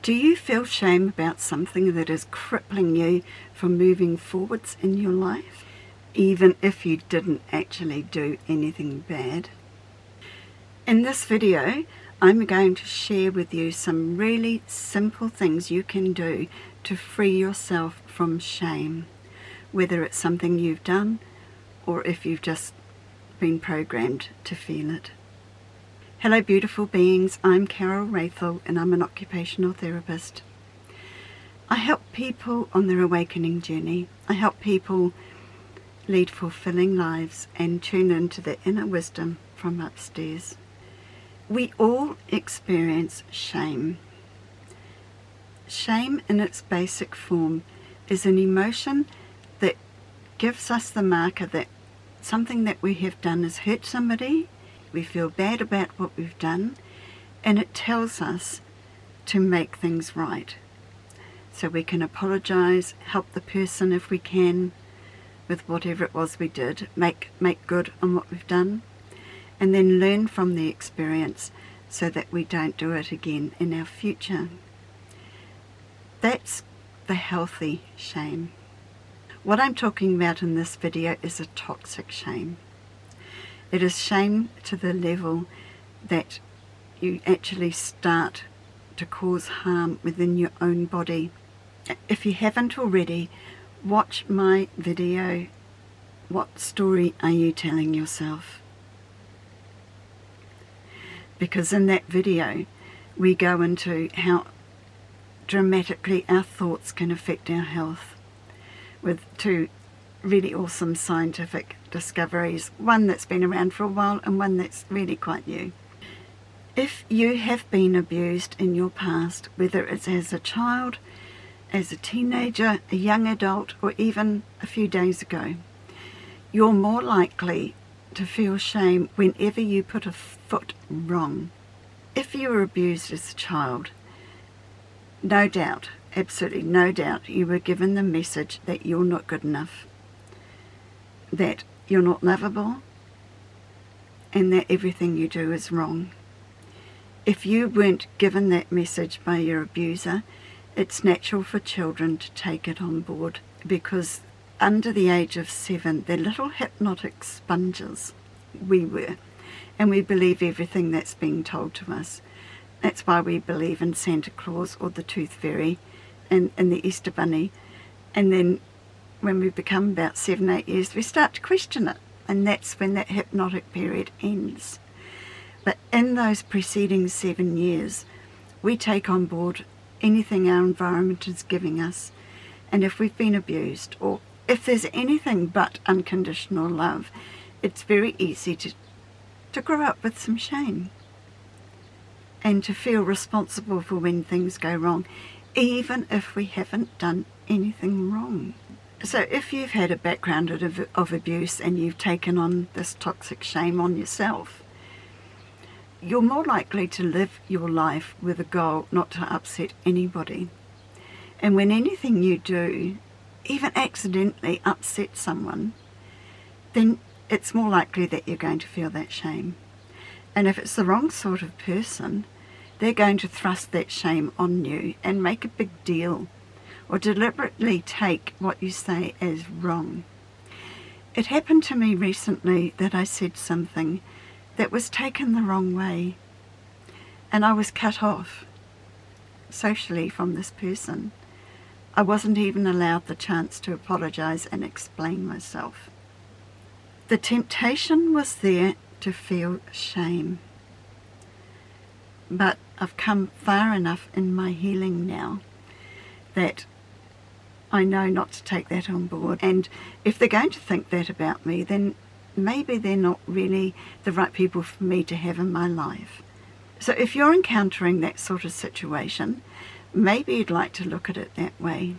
Do you feel shame about something that is crippling you from moving forwards in your life, even if you didn't actually do anything bad? In this video, I'm going to share with you some really simple things you can do to free yourself from shame, whether it's something you've done or if you've just been programmed to feel it. Hello beautiful beings, I'm Carol Wraithel and I'm an occupational therapist. I help people on their awakening journey. I help people lead fulfilling lives and tune into the inner wisdom from upstairs. We all experience shame. Shame in its basic form is an emotion that gives us the marker that something that we have done has hurt somebody. We feel bad about what we've done, and it tells us to make things right. So we can apologize, help the person if we can with whatever it was we did, make good on what we've done, and then learn from the experience so that we don't do it again in our future. That's the healthy shame. What I'm talking about in this video is a toxic shame. It is shame to the level that you actually start to cause harm within your own body. If you haven't already, watch my video, What Story Are You Telling Yourself? Because in that video we go into how dramatically our thoughts can affect our health, with two really awesome scientific discoveries, one that's been around for a while and one that's really quite new. If you have been abused in your past, whether it's as a child, as a teenager, a young adult, or even a few days ago, you're more likely to feel shame whenever you put a foot wrong. If you were abused as a child, no doubt, absolutely no doubt, you were given the message that you're not good enough, that you're not lovable, and that everything you do is wrong. If you weren't given that message by your abuser, it's natural for children to take it on board, because under the age of 7, they're little hypnotic sponges. We were. And we believe everything that's being told to us. That's why we believe in Santa Claus or the Tooth Fairy and the Easter Bunny. And then when we become about 7, 8 years, we start to question it. And that's when that hypnotic period ends. But in those preceding 7 years, we take on board anything our environment is giving us. And if we've been abused, or if there's anything but unconditional love, it's very easy to grow up with some shame and to feel responsible for when things go wrong, even if we haven't done anything wrong. So if you've had a background of abuse and you've taken on this toxic shame on yourself, you're more likely to live your life with a goal not to upset anybody. And when anything you do, even accidentally, upsets someone, then it's more likely that you're going to feel that shame. And if it's the wrong sort of person, they're going to thrust that shame on you and make a big deal, or deliberately take what you say as wrong. It happened to me recently that I said something that was taken the wrong way, and I was cut off socially from this person. I wasn't even allowed the chance to apologize and explain myself. The temptation was there to feel shame. But I've come far enough in my healing now that I know not to take that on board. And if they're going to think that about me, then maybe they're not really the right people for me to have in my life. So if you're encountering that sort of situation, maybe you'd like to look at it that way.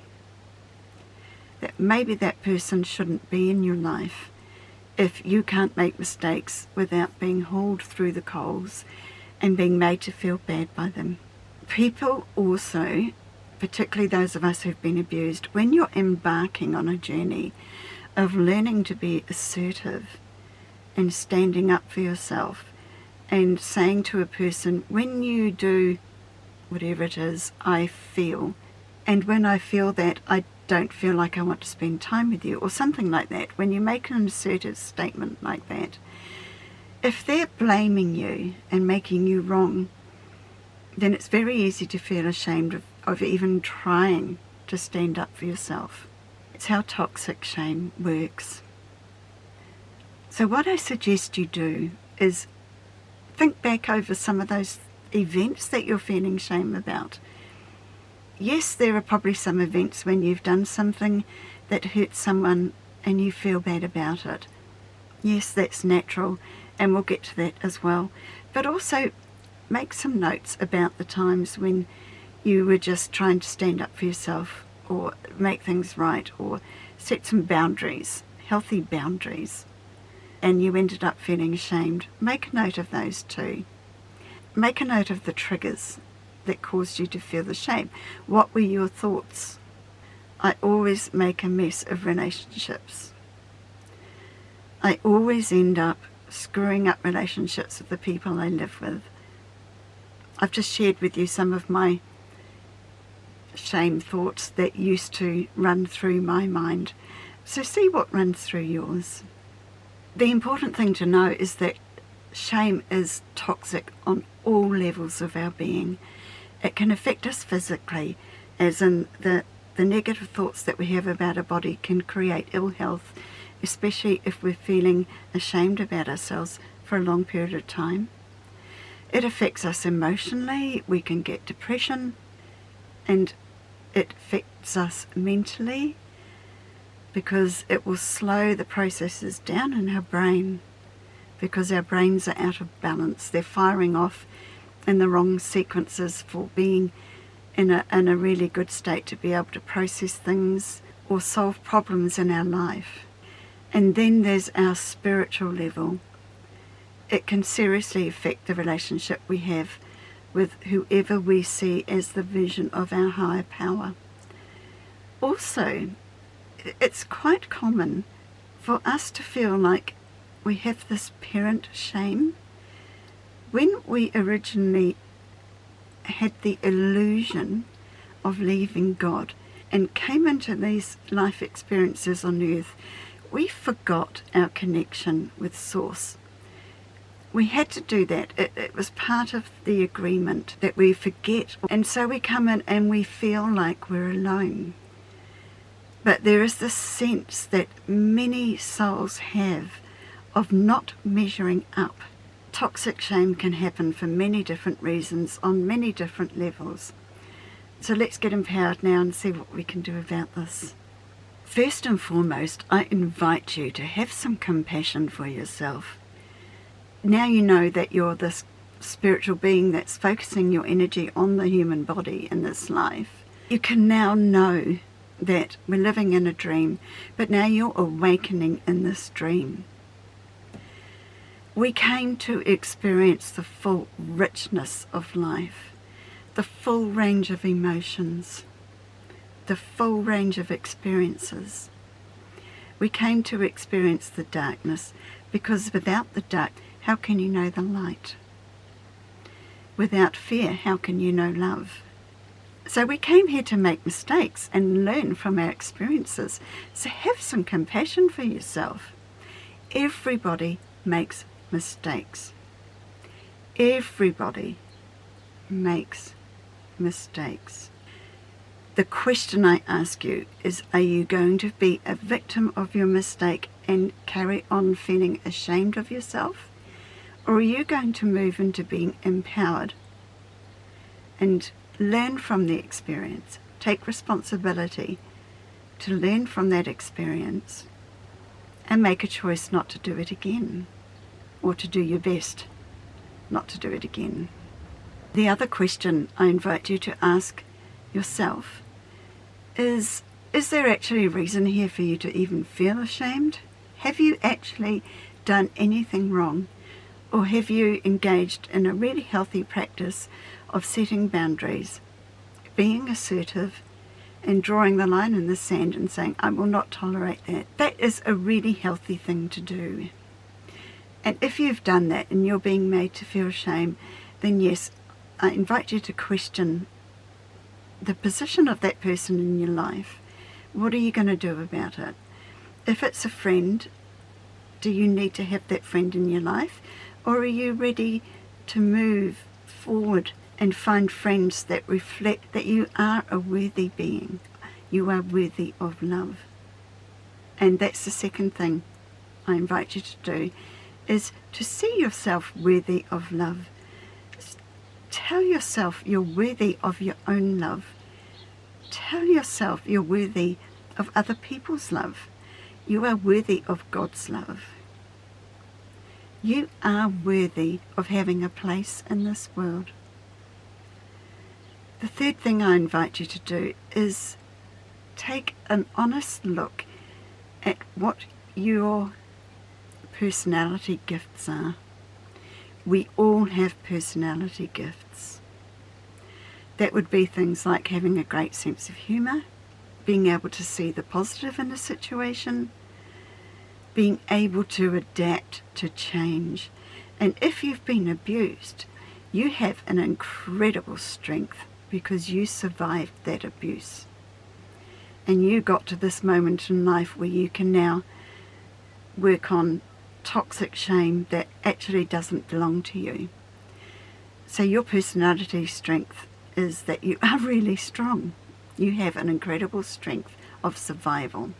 That maybe that person shouldn't be in your life if you can't make mistakes without being hauled through the coals and being made to feel bad by them. People also, particularly those of us who've been abused, when you're embarking on a journey of learning to be assertive and standing up for yourself and saying to a person, when you do whatever it is I feel. And when I feel that, I don't feel like I want to spend time with you, or something like that. When you make an assertive statement like that, if they're blaming you and making you wrong, then it's very easy to feel ashamed of even trying to stand up for yourself. It's how toxic shame works. So what I suggest you do is think back over some of those events that you're feeling shame about. Yes, there are probably some events when you've done something that hurts someone and you feel bad about it. Yes, that's natural, and we'll get to that as well. But also make some notes about the times when you were just trying to stand up for yourself or make things right or set some boundaries, healthy boundaries, and you ended up feeling ashamed. Make a note of those too. Make a note of the triggers that caused you to feel the shame. What were your thoughts? I always make a mess of relationships. I always end up screwing up relationships with the people I live with. I've just shared with you some of my shame thoughts that used to run through my mind. So see what runs through yours. The important thing to know is that shame is toxic on all levels of our being. It can affect us physically, as in the negative thoughts that we have about our body can create ill health, especially if we're feeling ashamed about ourselves for a long period of time. It affects us emotionally. We can get depression, and it affects us mentally because it will slow the processes down in our brain, because our brains are out of balance. They're firing off in the wrong sequences for being in a really good state to be able to process things or solve problems in our life. And then there's our spiritual level. It can seriously affect the relationship we have with whoever we see as the vision of our higher power. Also, it's quite common for us to feel like we have this parent shame. When we originally had the illusion of leaving God and came into these life experiences on earth, we forgot our connection with Source. We had to do that. It was part of the agreement that we forget. And so we come in and we feel like we're alone. But there is this sense that many souls have of not measuring up. Toxic shame can happen for many different reasons on many different levels. So let's get empowered now and see what we can do about this. First and foremost, I invite you to have some compassion for yourself. Now you know that you're this spiritual being that's focusing your energy on the human body in this life. You can now know that we're living in a dream, but now you're awakening in this dream. We came to experience the full richness of life, the full range of emotions, the full range of experiences. We came to experience the darkness, because without the dark, how can you know the light? Without fear, how can you know love? So we came here to make mistakes and learn from our experiences. So have some compassion for yourself. Everybody makes mistakes. Everybody makes mistakes. The question I ask you is, are you going to be a victim of your mistake and carry on feeling ashamed of yourself? Or are you going to move into being empowered and learn from the experience, take responsibility to learn from that experience and make a choice not to do it again, or to do your best not to do it again? The other question I invite you to ask yourself is there actually a reason here for you to even feel ashamed? Have you actually done anything wrong? Or have you engaged in a really healthy practice of setting boundaries, being assertive, and drawing the line in the sand and saying, I will not tolerate that? That is a really healthy thing to do. And if you've done that and you're being made to feel shame, then yes, I invite you to question the position of that person in your life. What are you going to do about it? If it's a friend, do you need to have that friend in your life? Or are you ready to move forward and find friends that reflect that you are a worthy being? You are worthy of love. And that's the second thing I invite you to do, is to see yourself worthy of love. Tell yourself you're worthy of your own love. Tell yourself you're worthy of other people's love. You are worthy of God's love. You are worthy of having a place in this world. The third thing I invite you to do is take an honest look at what your personality gifts are. We all have personality gifts. That would be things like having a great sense of humour, being able to see the positive in a situation, being able to adapt to change. And if you've been abused, you have an incredible strength because you survived that abuse. And you got to this moment in life where you can now work on toxic shame that actually doesn't belong to you. So your personality strength is that you are really strong. You have an incredible strength of survival.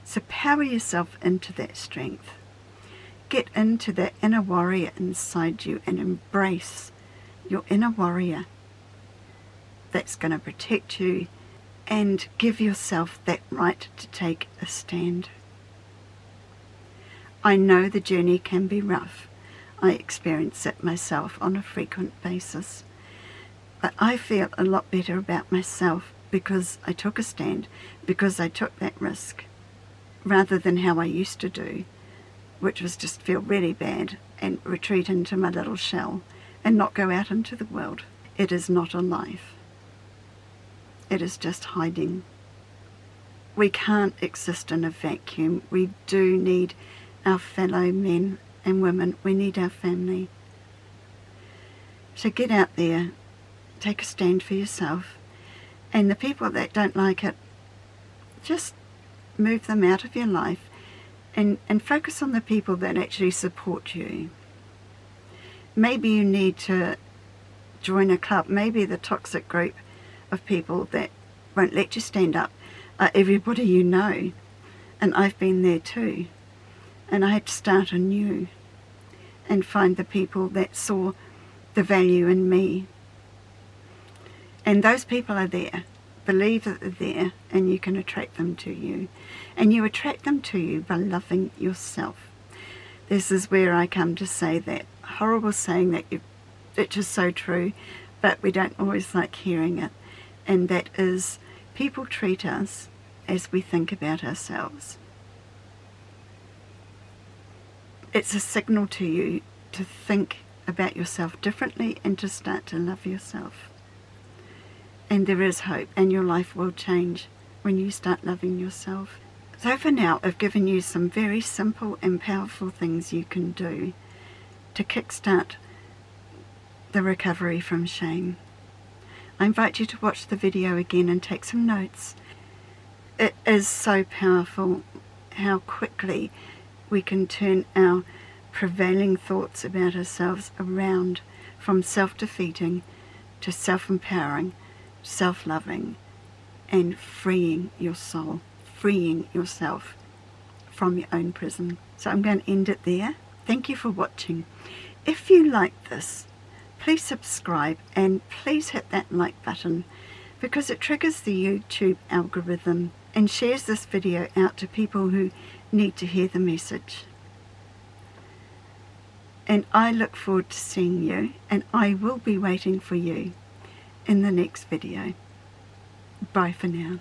So power yourself into that strength. Get into that inner warrior inside you and embrace your inner warrior that's going to protect you, and give yourself that right to take a stand. I know the journey can be rough. I experience it myself on a frequent basis. But I feel a lot better about myself because I took a stand, because I took that risk, rather than how I used to do, which was just feel really bad and retreat into my little shell and not go out into the world. It is not a life. It is just hiding. We can't exist in a vacuum. We do need our fellow men and women. We need our family. So get out there, take a stand for yourself, and the people that don't like it, just move them out of your life and focus on the people that actually support you. Maybe you need to join a club. Maybe the toxic group of people that won't let you stand up are everybody you know, and I've been there too. And I had to start anew and find the people that saw the value in me. And those people are there. Believe that they're there, and you can attract them to you. And you attract them to you by loving yourself. This is where I come to say that horrible saying that it's just so true, but we don't always like hearing it. And that is, people treat us as we think about ourselves. It's a signal to you to think about yourself differently and to start to love yourself. And there is hope, and your life will change when you start loving yourself. So for now, I've given you some very simple and powerful things you can do to kickstart the recovery from shame. I invite you to watch the video again and take some notes. It is so powerful how quickly we can turn our prevailing thoughts about ourselves around from self-defeating to self-empowering, self-loving, and freeing your soul, freeing yourself from your own prison. So I'm going to end it there. Thank you for watching. If you like this, please subscribe and please hit that like button, because it triggers the YouTube algorithm and shares this video out to people who need to hear the message. And I look forward to seeing you, and I will be waiting for you in the next video. Bye for now.